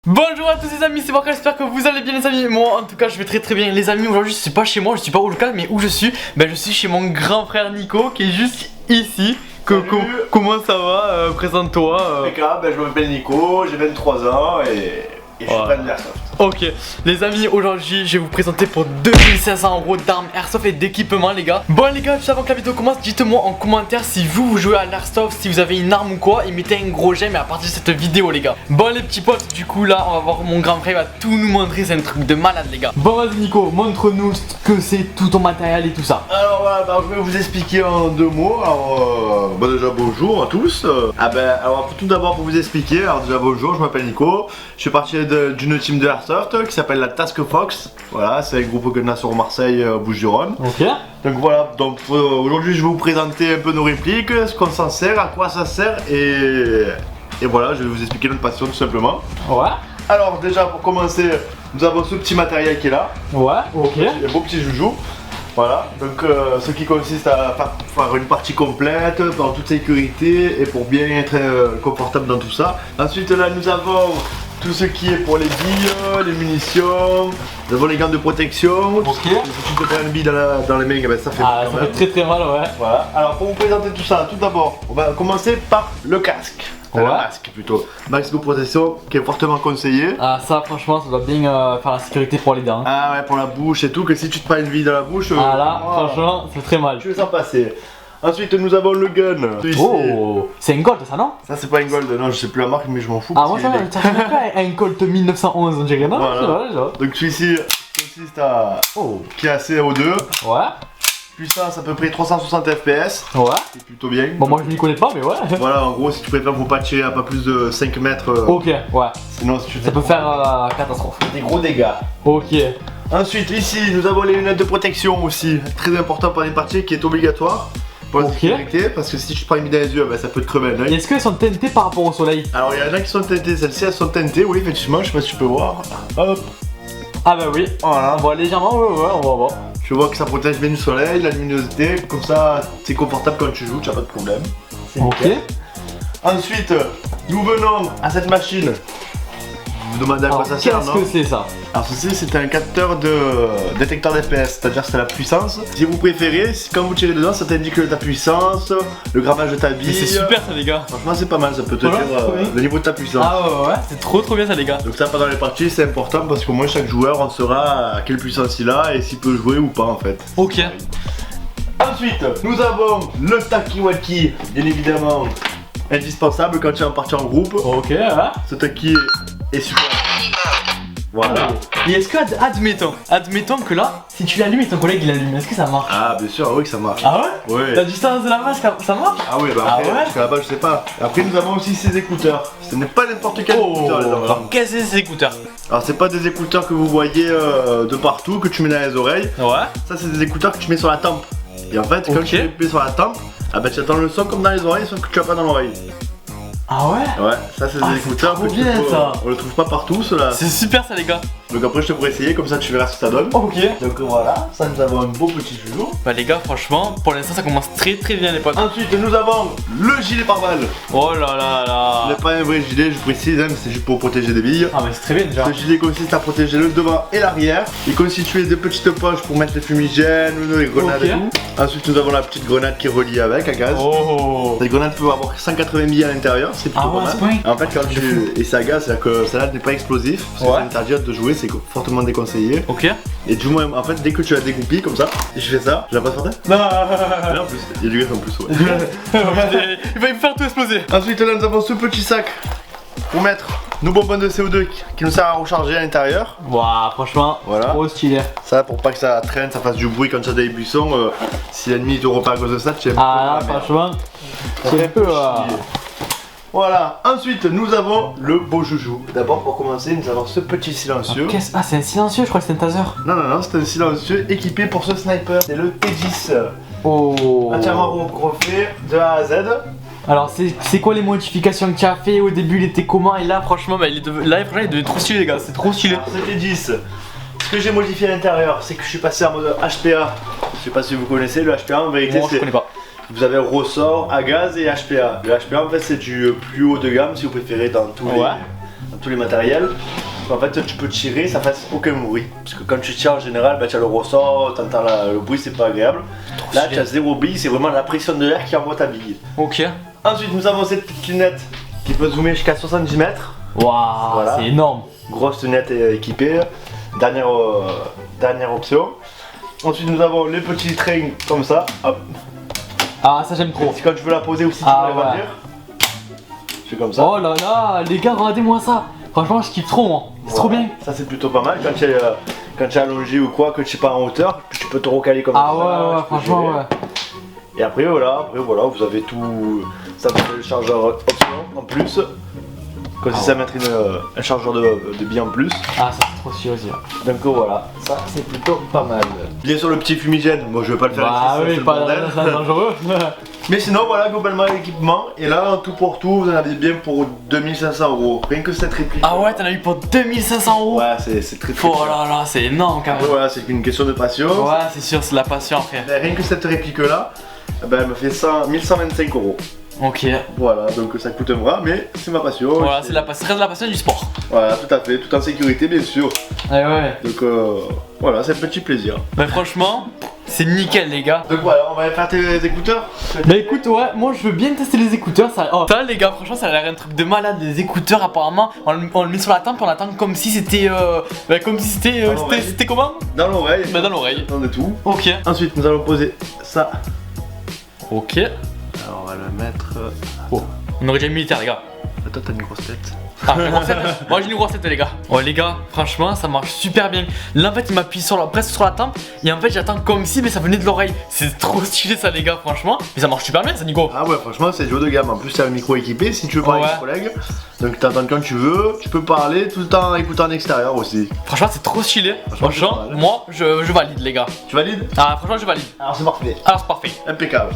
Bonjour à tous les amis, c'est Marc, j'espère que vous allez bien les amis. Moi en tout cas je vais très bien les amis. Aujourd'hui je suis pas chez moi, je suis pas au local, mais où je suis? Je suis chez mon grand frère Nico qui est juste ici. Comment ça va? Présente-toi. Je m'appelle Nico, j'ai 23 ans et je suis fan d'Airsoft. Ok, les amis, aujourd'hui je vais vous présenter pour 2500 € d'armes Airsoft et d'équipement les gars. Bon les gars, juste avant que la vidéo commence, dites-moi en commentaire si vous jouez à l'Airsoft, si vous avez une arme ou quoi, et mettez un gros j'aime à partir de cette vidéo les gars. Bon les petits potes, du coup là on va voir mon grand frère, il va tout nous montrer, c'est un truc de malade les gars. Bon vas-y Nico, montre-nous ce que c'est, tout ton matériel et tout ça. Alors voilà, je vais vous expliquer en deux mots. Alors déjà bonjour à tous. Alors tout d'abord pour vous expliquer, alors déjà bonjour, je m'appelle Nico, je fais partie d'une team de Airsoft qui s'appelle la Task Fox. Voilà, c'est un groupe qu'on a sur Marseille, Bouches-du-Rhône. Ok. Donc voilà, aujourd'hui je vais vous présenter un peu nos répliques, ce qu'on s'en sert, à quoi ça sert et voilà, je vais vous expliquer notre passion tout simplement. Ouais. Alors déjà pour commencer, nous avons ce petit matériel qui est là. Ouais, ok. Un beau petit joujou. Voilà, donc ce qui consiste à faire une partie complète, en toute sécurité et pour bien être confortable dans tout ça. Ensuite là nous avons tout ce qui est pour les billes, les munitions, nous avons les gants de protection. Ok. Si tu te prends une bille dans les mains, ça fait mal. quand Ça même. fait très mal, ouais. Voilà, alors pour vous présenter tout ça, tout d'abord, on va commencer par le casque. Ouais. Le masque plutôt. Masque de protection qui est fortement conseillé. Ah ça franchement ça doit bien faire la sécurité pour les dents. Ah ouais, pour la bouche et tout, que si tu te prends une bille dans la bouche, Ah là franchement c'est très mal. tu veux s'en passer. Ensuite nous avons le gun. Oh, c'est un Colt ça non? Ça c'est pas une gold, non je sais plus la marque mais je m'en fous. Ah moi ça va, ça fait pas un Colt 1911 on dirait non? Voilà. C'est vrai. Donc celui-ci consiste à... Oh. qui est assez CO2. Ouais. Puissance à peu près 360 FPS. Ouais. C'est plutôt bien. Bon moi je m'y connais pas mais ouais. Voilà, en gros si tu préfères faut pas tirer à pas plus de 5 mètres. Ok, ouais. Sinon si tu Ça peut faire catastrophe. des gros dégâts. Ok. Ensuite ici nous avons les lunettes de protection aussi. Très important pour les parties qui est obligatoire. Pour la Ok. sécurité, parce que si tu te prends une bille dans les yeux, ça peut te crever un Et œil. est-ce qu'elles sont teintées par rapport au soleil? Alors il y en a qui sont teintées, celles-ci elles sont teintées, oui effectivement, je sais pas si tu peux voir. Hop, Ah bah oui. voilà. On voit légèrement, ouais, on va voir. Tu vois que ça protège bien du soleil, la luminosité, comme ça c'est confortable quand tu joues, tu n'as pas de problème. C'est Ok. nickel. Ensuite, nous venons à cette machine. Vous vous demandez à quoi Alors, ça sert, qu'est-ce non? que c'est ça? Alors ceci c'est un capteur de détecteur d'FPS, c'est-à-dire c'est la puissance. Si vous préférez, quand vous tirez dedans, ça t'indique ta puissance, le grammage de ta bille. C'est super ça les gars. Franchement c'est pas mal, ça peut te Voilà, dire c'est trop bien. le niveau de ta puissance. Ah ouais, c'est trop bien ça les gars. Donc ça pendant les parties c'est important parce qu'au moins chaque joueur en saura à quelle puissance il a et s'il peut jouer ou pas en fait. Ok. Ensuite nous avons le Takiwaki, bien évidemment indispensable quand tu es en partie en groupe. Ok, ouais. Ce Taki est super. Voilà. Et est-ce que, admettons que là, si tu l'allumes et ton collègue il l'allume, est-ce que ça marche? Ah bien sûr oui que ça marche. Ah ouais? Ouais. La distance de la main, ça marche? Ah oui bah Ah après, ouais parce que là-bas je sais pas. Après nous avons aussi ces écouteurs. Ce n'est pas n'importe quel écouteur les enfants. Alors qu'est-ce que c'est ces écouteurs? Alors c'est pas des écouteurs que vous voyez de partout, que tu mets dans les oreilles. Ouais. Ça c'est des écouteurs que tu mets sur la tempe. Et en fait quand Ok. tu les mets sur la tempe, tu attends le son comme dans les oreilles sauf que tu as pas dans l'oreille. Ah ouais? Ouais, ça c'est des Ah, écouteurs c'est trop que tu bien, peux- ça. on le trouve pas partout cela. C'est super ça les gars. Donc après je te pourrais essayer comme ça tu verras ce que ça donne. Ok. Donc voilà, ça nous avons un beau petit joujou. Bah les gars franchement, pour l'instant ça commence très bien les potes. Ensuite nous avons le gilet pare-balles. Oh là là Ce là. n'est pas un vrai gilet, je précise, mais c'est juste pour protéger des billes. Ah mais c'est très bien déjà. Ce gilet consiste à protéger le devant et l'arrière. Il est constitué de petites poches pour mettre les fumigènes, les grenades Ok. et tout. Ensuite nous avons la petite grenade qui est reliée avec à gaz. Oh. Cette grenade peut avoir 180 billes à l'intérieur, c'est plutôt Ah ouais, pas à ce mal. point. En fait quand tu... Et c'est à gaz, c'est-à-dire que celle-là n'est pas explosif. Parce que Ouais. c'est interdit de jouer, c'est fortement déconseillé. Ok. Et du moins en fait dès que tu la dégoupilles comme ça, et je fais ça, je la passe par terre. Non. Et en plus, il y a du gaz en plus ouais. Il va me faire tout exploser. Ensuite là nous avons ce petit sac pour mettre nos bonbons de CO2 qui nous sert à recharger à l'intérieur. Waouh, franchement, Voilà. trop stylé. Ça pour pas que ça traîne, ça fasse du bruit quand tu as des buissons. Si l'ennemi te repart à cause de ça, tu es Ah là, franchement, c'est un peu. Voilà, ensuite nous avons le beau joujou. D'abord pour commencer, nous avons ce petit silencieux. Ah, c'est un silencieux, je crois que c'est un taser. Non, c'est un silencieux équipé pour ce sniper. C'est le T10. Oh. Entièrement refait de A à Z. Alors, c'est quoi les modifications que tu as fait au début? Il était comment? Et là, franchement, là, il devait trop stylé, les gars. C'est trop stylé. Alors, ce T10, ce que j'ai modifié à l'intérieur, c'est que je suis passé en mode HPA. Je sais pas si vous connaissez le HPA, en vérité Moi, je c'est... connais pas. Vous avez ressort à gaz et HPA. Le HPA en fait c'est du plus haut de gamme si vous préférez dans tous tous les matériels. En fait, tu peux tirer, ça fasse aucun bruit. Parce que quand tu tires en général, bah, tu as le ressort, tu entends le bruit, c'est pas agréable. Là, tu as 0 bille, c'est vraiment la pression de l'air qui envoie ta bille. Ok. Ensuite, nous avons cette petite lunette qui peut zoomer jusqu'à 70 mètres. Waouh, voilà. C'est énorme. Grosse lunette équipée. Dernière option. Ensuite, nous avons les petits trains comme ça. Hop. Ah, ça j'aime trop. Si quand tu veux la poser ou si tu veux la grandir, c'est comme ça. Oh là là, les gars, regardez-moi ça. Franchement, je kiffe trop, moi. C'est trop bien. Ça, c'est plutôt pas mal. Quand tu es allongé ou quoi, que tu sais pas en hauteur, tu peux te recaler comme ça. Ah ouais, franchement, ouais. Et après, voilà, vous avez tout. Ça, vous avez le chargeur option en plus. Comme si ça mettrait un chargeur de billes en plus. Ah, ça c'est trop chiant aussi. Donc voilà, ça c'est plutôt pas mal. Bien sûr, le petit fumigène, moi je vais pas le faire ici, c'est pas dangereux. Mais sinon, voilà globalement l'équipement. Et là, tout pour tout, vous en avez bien pour 2500 €. Rien que cette réplique. Ah ouais, t'en as eu pour 2500 €. Ouais, c'est très Oh là là, c'est énorme quand même. Voilà, c'est une question de passion. Ouais, c'est sûr, c'est de la passion, frère. Rien que cette réplique là, elle me fait 1125 €. Ok. Voilà, donc ça coûte un bras, mais c'est ma passion. Voilà, c'est de la passion du sport. Voilà, tout à fait, tout en sécurité, bien sûr. Ouais. Donc voilà, c'est un petit plaisir. Bah franchement, c'est nickel les gars. Donc voilà, on va faire tes écouteurs. Bah écoute, ouais, moi je veux bien tester les écouteurs. Ça, ça les gars, franchement, ça a l'air un truc de malade. Les écouteurs, apparemment, on le met sur la tempe, on l'attend comme si c'était. C'était comment? Dans l'oreille. Bah dans l'oreille. On est tout. Ok. Ensuite, nous allons poser ça. Ok. Alors, on va le mettre. Oh, on aurait déjà mis militaire, les gars. Toi, t'as une grosse tête. Ah, une grosse tête. Moi, j'ai une grosse tête, les gars. Ouais, les gars, franchement, ça marche super bien. Là, en fait, il m'appuie presque sur la tempe. Et en fait, j'attends comme si, mais ça venait de l'oreille. C'est trop stylé, ça, les gars, franchement. Mais ça marche super bien, ça, Nico. Ah ouais, franchement, c'est du haut de gamme. En plus, t'as un micro équipé si tu veux parler avec tes collègues. Donc, t'entends quand tu veux. Tu peux parler tout le temps écoutant en extérieur aussi. Franchement, c'est trop stylé. Franchement, moi, je valide, les gars. Tu valides? Ah, franchement, je valide. Alors, c'est parfait. Alors, c'est parfait. Impeccable.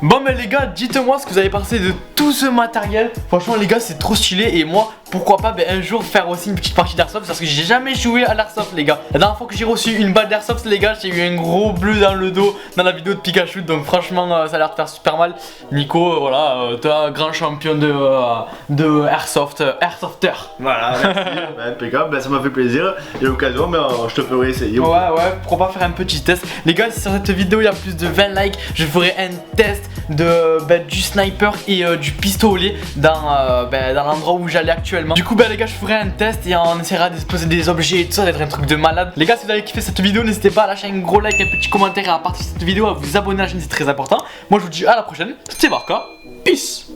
Bon, mais les gars, dites-moi ce que vous avez pensé de tout ce matériel. Franchement, les gars, c'est trop stylé. Et moi, pourquoi pas un jour faire aussi une petite partie d'airsoft, parce que j'ai jamais joué à l'airsoft, les gars. La dernière fois que j'ai reçu une balle d'airsoft, les gars, j'ai eu un gros bleu dans le dos dans la vidéo de Pikachu. Donc franchement, ça a l'air de faire super mal. Nico, voilà, t'es un grand champion de airsoft, airsofter. Voilà, merci. Impeccable, ça m'a fait plaisir. Et à l'occasion, je te ferai essayer. Ouais, pourquoi pas faire un petit test. Les gars, si sur cette vidéo il y a plus de 20 likes, je ferai un test du sniper et du pistolet dans l'endroit où j'allais actuellement. Du coup, les gars, je ferai un test et on essaiera de se poser des objets et tout ça, d'être un truc de malade. Les gars, si vous avez kiffé cette vidéo, n'hésitez pas à lâcher un gros like, un petit commentaire et à partager cette vidéo, à vous abonner à la chaîne, c'est très important. Moi, je vous dis à la prochaine. C'était Barca. Peace.